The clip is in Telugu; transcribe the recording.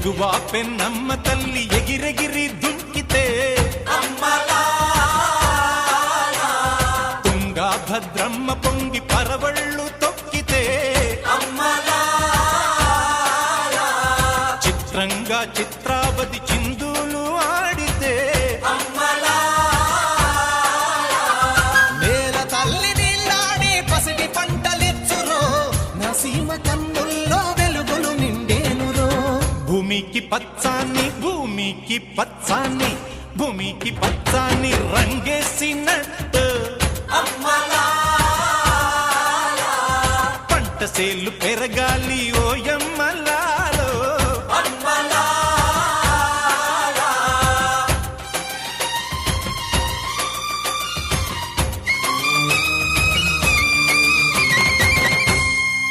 ఎగువా పెన్నమ్మ తల్లి ఎగిరెగిరి దుంకితే తుంగా భద్రమ్మ పొంగి పరవళ్ళు తొక్కితే చిత్రంగా చిత్రావతి చిందులు ఆడితే నేల తల్లి నీళ్ళాడి పసిడి పంటలిచ్చురో నా సీమ కన్నుల్లో వెలుగులు నిండేనురో భూమికి పచ్చాన్ని భూమికి పచ్చాన్ని భూమికి పచ్చాన్ని రంగేసినట్టు పంట సేలు పెరగాలి ఓయమ్మలారా